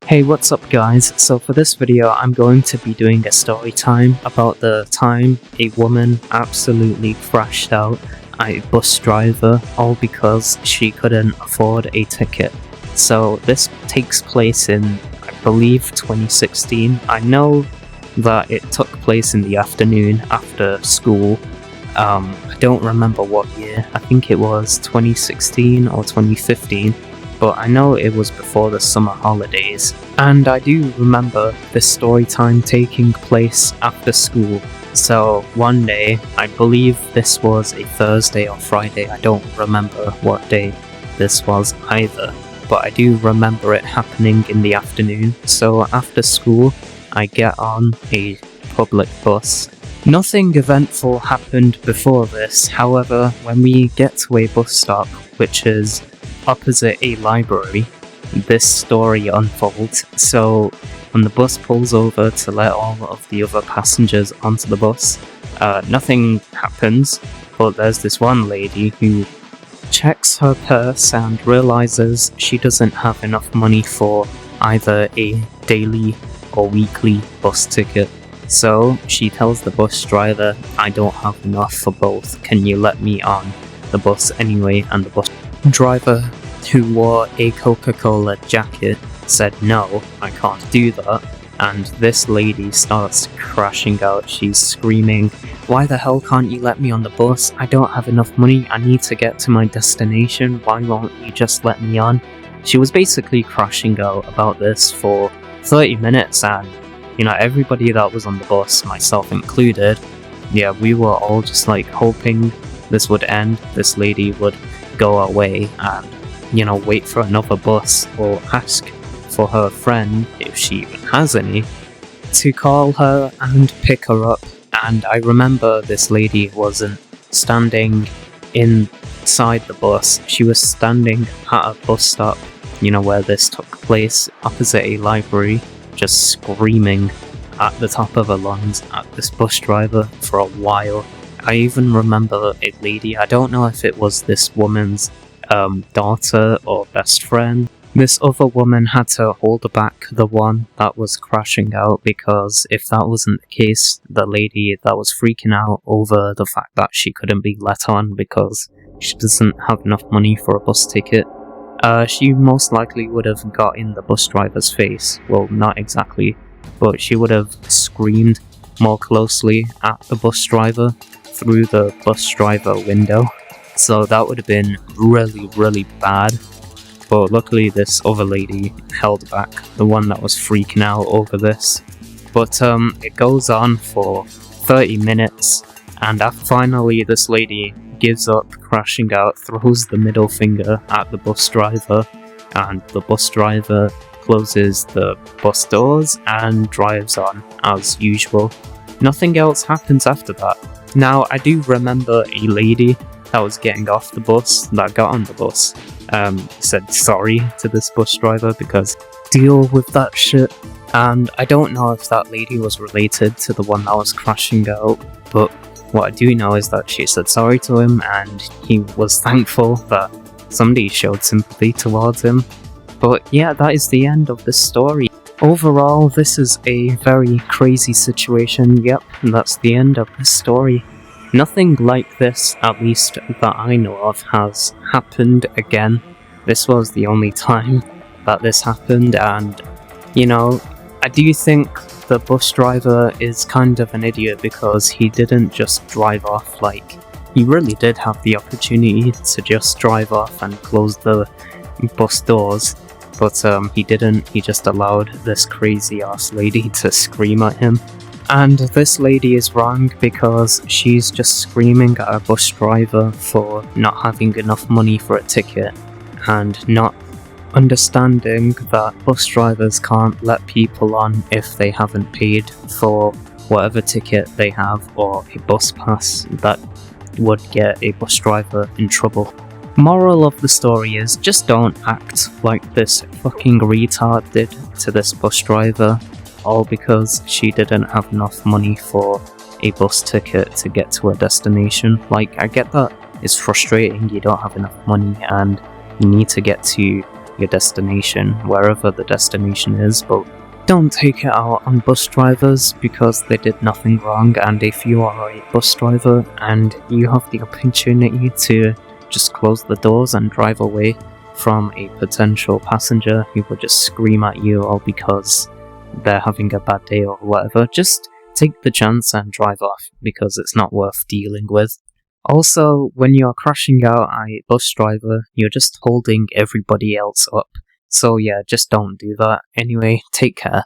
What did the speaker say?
Hey, what's up guys? So for this video I'm going to be doing a story time about the time a woman absolutely crashed out at a bus driver all because she couldn't afford a ticket. So this takes place in, I believe, 2016. I know that it took place in the afternoon after school. I don't remember what year. I think it was 2016 or 2015. But I know it was before the summer holidays, and I do remember this story time taking place after school. So one day, I believe this was a Thursday or Friday, I don't remember what day this was either, but I do remember it happening in the afternoon. So after school, I get on a public bus. Nothing eventful happened before this, however, when we get to a bus stop, which is opposite a library, this story unfolds. So when the bus pulls over to let all of the other passengers onto the bus, nothing happens, but there's this one lady who checks her purse and realizes she doesn't have enough money for either a daily or weekly bus ticket. So she tells the bus driver, "I don't have enough for both, can you let me on the bus anyway?" And the bus driver, who wore a Coca-Cola jacket, said, "No, I can't do that." And this lady starts crashing out. She's screaming, "Why the hell can't you let me on the bus? I don't have enough money, I need to get to my destination, why won't you just let me on?" She was basically crashing out about this for 30 minutes, and everybody that was on the bus, myself included, we were all just like hoping this would end, this lady would go away and wait for another bus, or ask for her friend, if she even has any, to call her and pick her up. And I remember this lady wasn't standing inside the bus, she was standing at a bus stop, where this took place, opposite a library, just screaming at the top of her lungs at this bus driver for a while. I even remember a lady, I don't know if it was this woman's daughter or best friend. This other woman had to hold back the one that was crashing out, because if that wasn't the case, the lady that was freaking out over the fact that she couldn't be let on because she doesn't have enough money for a bus ticket, she most likely would have got in the bus driver's face. Well, not exactly, but she would have screamed more closely at the bus driver through the bus driver window. So that would have been really, really bad. But luckily this other lady held back the one that was freaking out over this. But it goes on for 30 minutes, and finally this lady gives up crashing out, throws the middle finger at the bus driver, and the bus driver closes the bus doors and drives on as usual. Nothing else happens after that. Now, I do remember a lady that was getting off the bus, that got on the bus, said sorry to this bus driver because deal with that shit. And I don't know if that lady was related to the one that was crashing out, but what I do know is that she said sorry to him, and he was thankful that somebody showed sympathy towards him. But yeah, that is the end of this story. Overall, this is a very crazy situation. Yep, and that's the end of this story. Nothing like this, at least that I know of, has happened again. This was the only time that this happened, and I do think the bus driver is kind of an idiot because he didn't just drive off. Like, he really did have the opportunity to just drive off and close the bus doors, but he didn't. He just allowed this crazy ass lady to scream at him. And this lady is wrong because she's just screaming at a bus driver for not having enough money for a ticket, and not understanding that bus drivers can't let people on if they haven't paid for whatever ticket they have, or a bus pass that would get a bus driver in trouble. Moral of the story is, just don't act like this fucking retard did to this bus driver, all because she didn't have enough money for a bus ticket to get to her destination. Like, I get that it's frustrating, you don't have enough money and you need to get to your destination, wherever the destination is, but don't take it out on bus drivers because they did nothing wrong. And if you are a bus driver and you have the opportunity to just close the doors and drive away from a potential passenger who will just scream at you all because they're having a bad day or whatever, just take the chance and drive off because it's not worth dealing with. Also, when you're crashing out a bus driver, you're just holding everybody else up. So yeah, just don't do that. Anyway, take care.